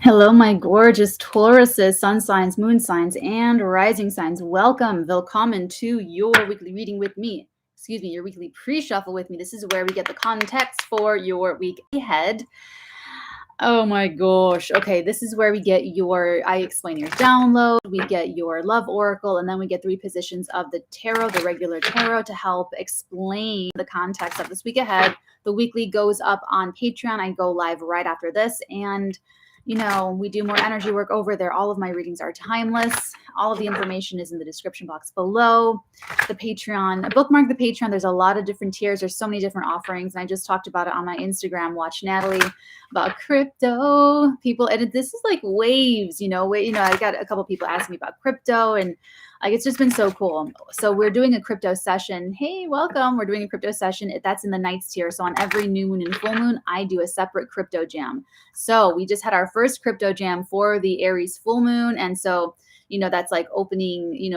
Hello, my gorgeous Tauruses, sun signs, moon signs, and rising signs. Welcome, willkommen to your weekly reading with me. Excuse me, your weekly pre-shuffle with me. This is where we get the context for your week ahead. Oh my gosh. Okay, this is where we get I explain your download, we get your love oracle, and then we get 3 positions of the tarot, the regular tarot, to help explain the context of this week ahead. The weekly goes up on Patreon. I go live right after this, and we do more energy work over there. All of my readings are timeless. All of the information is in the description box below. The Patreon, bookmark the Patreon. There's a lot of different tiers. There's so many different offerings. And I just talked about it on my Instagram, Watch Natalie, about crypto. People, and this is like waves, I got a couple people asking me about crypto, and like it's just been so cool. So we're doing a crypto session. Hey, welcome. We're doing a crypto session. That's in the nights tier. So on every new moon and full moon, I do a separate crypto jam. So we just had our first crypto jam for the Aries full moon. And so, that's like opening,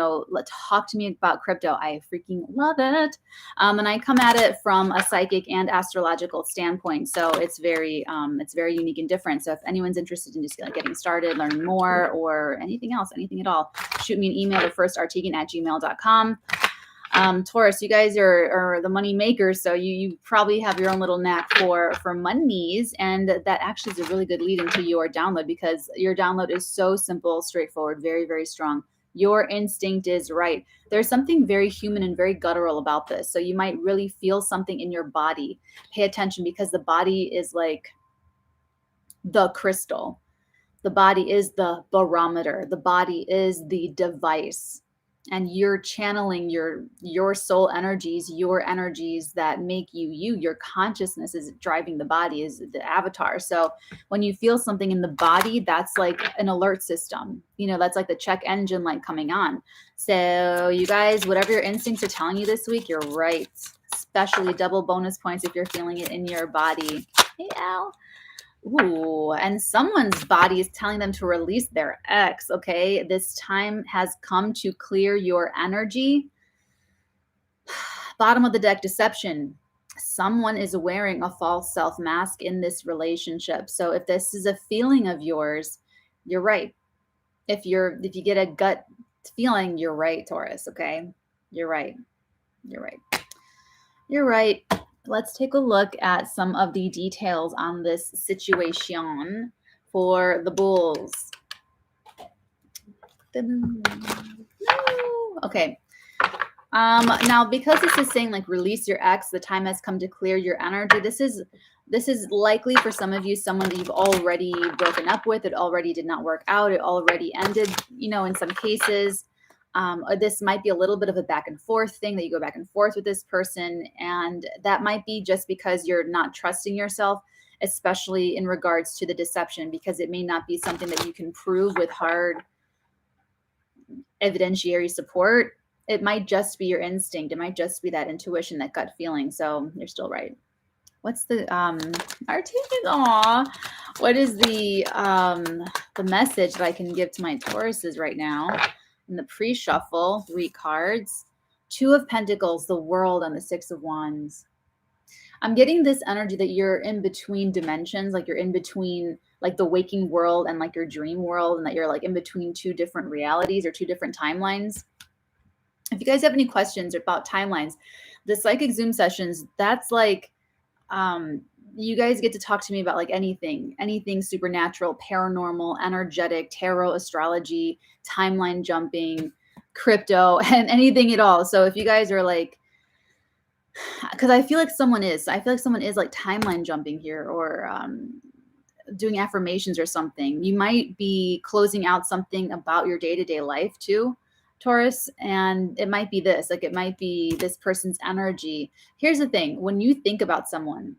talk to me about crypto. I freaking love it. And I come at it from a psychic and astrological standpoint. So it's very unique and different. So if anyone's interested in just getting started, learning more, or anything else, anything at all, shoot me an email at firstartigan@gmail.com. Taurus, you guys are the money makers, so you probably have your own little knack for monies, and that actually is a really good lead into your download, because your download is so simple, straightforward, very, very strong. Your instinct is right. There's something very human and very guttural about this, so you might really feel something in your body. Pay attention, because the body is like the crystal. The body is the barometer. The body is the device. And you're channeling your soul energies, your energies that make you you. Your consciousness is driving the body, is the avatar. So when you feel something in the body, that's like an alert system. That's like the check engine light coming on. So you guys, whatever your instincts are telling you this week, you're right. Especially double bonus points if you're feeling it in your body. Hey, Al. Ooh, and someone's body is telling them to release their ex, okay? This time has come to clear your energy. Bottom of the deck, deception. Someone is wearing a false self mask in this relationship. So if this is a feeling of yours, you're right. If you get a gut feeling, you're right, Taurus, okay? You're right. You're right. You're right. Let's take a look at some of the details on this situation for the bulls. Okay. Now, because this is saying like release your ex, the time has come to clear your energy. This is likely for some of you, someone that you've already broken up with. It already did not work out. It already ended, in some cases. Or this might be a little bit of a back and forth thing, that you go back and forth with this person. And that might be just because you're not trusting yourself, especially in regards to the deception, because it may not be something that you can prove with hard evidentiary support. It might just be your instinct. It might just be that intuition, that gut feeling. So you're still right. What's the what is the message that I can give to my Tauruses right now? In the pre-shuffle, 3 cards, 2 of Pentacles, the World, and the 6 of Wands. I'm getting this energy that you're in between dimensions, like you're in between like the waking world and like your dream world, and that you're like in between 2 different realities or 2 different timelines. If you guys have any questions about timelines, the psychic Zoom sessions, that's like, you guys get to talk to me about like anything supernatural, paranormal, energetic, tarot, astrology, timeline jumping, crypto, and anything at all. So if you guys are like, because I feel like someone is like timeline jumping here, or doing affirmations or something. You might be closing out something about your day-to-day life too, Taurus, and it might be this, like it might be this person's energy. Here's the thing, when you think about someone,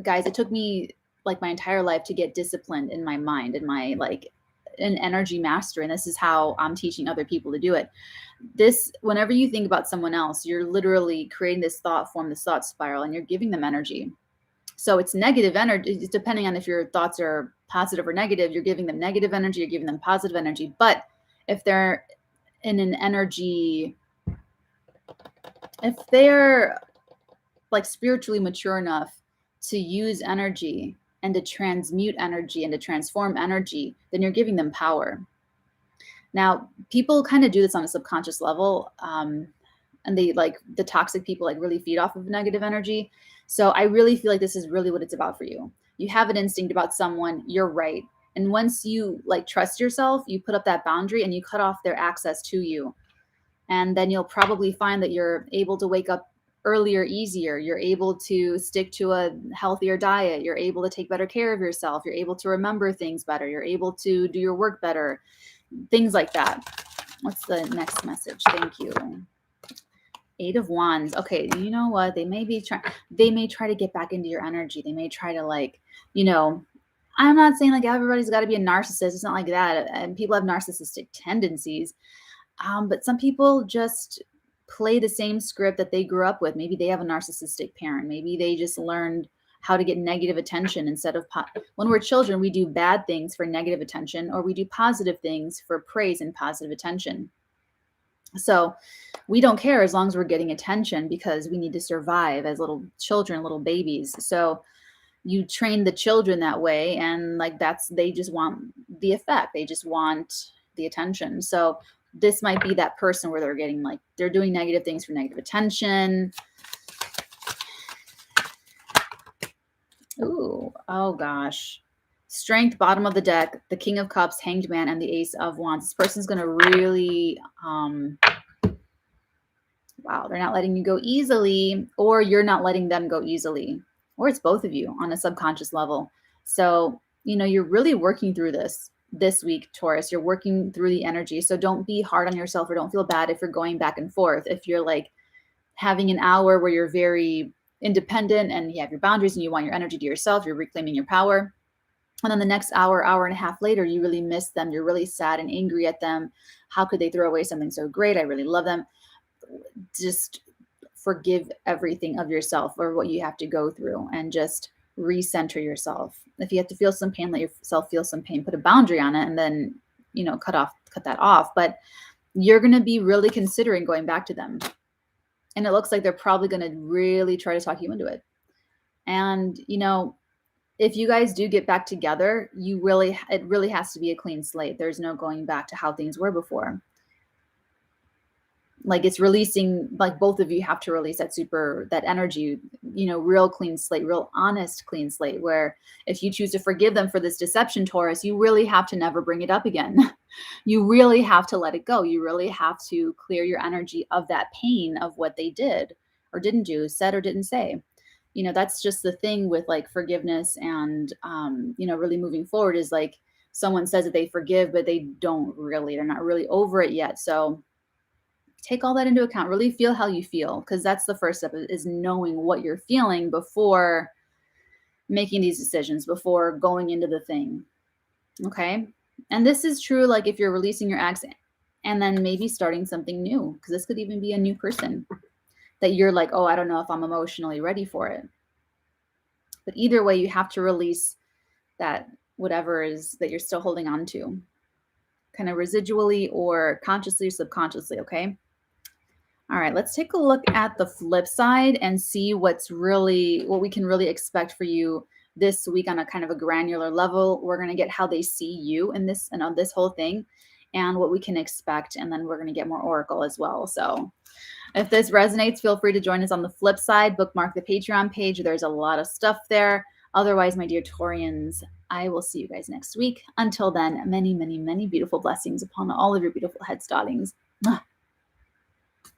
guys, it took me like my entire life to get disciplined in my mind and my an energy master. And this is how I'm teaching other people to do it. Whenever you think about someone else, you're literally creating this thought form, this thought spiral, and you're giving them energy. So it's negative energy, depending on if your thoughts are positive or negative. You're giving them negative energy, you're giving them positive energy. But if they're in an energy, if they're like spiritually mature enough to use energy, and to transmute energy and to transform energy, then you're giving them power. Now, people kind of do this on a subconscious level, and they like the toxic people like really feed off of negative energy. So I really feel like this is really what it's about for you. You have an instinct about someone, you're right. And once you like trust yourself, you put up that boundary and you cut off their access to you. And then you'll probably find that you're able to wake up earlier, easier. You're able to stick to a healthier diet. You're able to take better care of yourself. You're able to remember things better. You're able to do your work better. Things like that. What's the next message? Thank you. 8 of Wands. Okay, you know what? They may try to get back into your energy. They may try to like, I'm not saying like everybody's got to be a narcissist. It's not like that. And people have narcissistic tendencies. But some people just play the same script that they grew up with. Maybe they have a narcissistic parent. Maybe they just learned how to get negative attention instead of when we're children, we do bad things for negative attention, or we do positive things for praise and positive attention. So we don't care as long as we're getting attention, because we need to survive as little children, little babies. So you train the children that way, and like they just want the effect. They just want the attention. So this might be that person where they're doing negative things for negative attention. Ooh, oh gosh. Strength, bottom of the deck, the King of Cups, Hanged Man, and the Ace of Wands. This person's going to really, wow, they're not letting you go easily, or you're not letting them go easily, or it's both of you on a subconscious level. So, you're really working through this week, Taurus. You're working through the energy. So don't be hard on yourself, or don't feel bad if you're going back and forth. If you're like having an hour where you're very independent and you have your boundaries and you want your energy to yourself, you're reclaiming your power. And then the next hour and a half later, you really miss them. You're really sad and angry at them. How could they throw away something so great? I really love them. Just forgive everything of yourself or what you have to go through, and just recenter yourself. If you have to feel some pain, let yourself feel some pain, put a boundary on it, and then, cut that off. But you're going to be really considering going back to them. And it looks like they're probably going to really try to talk you into it. And, if you guys do get back together, it really has to be a clean slate. There's no going back to how things were before. Like, it's releasing, like both of you have to release that energy, real clean slate, real honest clean slate, where if you choose to forgive them for this deception, Taurus, you really have to never bring it up again. You really have to let it go. You really have to clear your energy of that pain of what they did or didn't do, said or didn't say. That's just the thing with like forgiveness and, really moving forward, is like someone says that they forgive, but they're not really over it yet. So take all that into account. Really feel how you feel, because that's the first step, is knowing what you're feeling before making these decisions, before going into the thing. Okay. And this is true, like if you're releasing your ex and then maybe starting something new, because this could even be a new person that you're like, oh, I don't know if I'm emotionally ready for it. But either way, you have to release that whatever is that you're still holding on to, kind of residually or consciously or subconsciously. Okay. All right, let's take a look at the flip side and see what we can really expect for you this week on a kind of a granular level. We're going to get how they see you in this and on this whole thing, and what we can expect. And then we're going to get more oracle as well. So if this resonates, feel free to join us on the flip side. Bookmark the Patreon page. There's a lot of stuff there. Otherwise, my dear Taurians, I will see you guys next week. Until then, many, many, many beautiful blessings upon all of your beautiful head startings.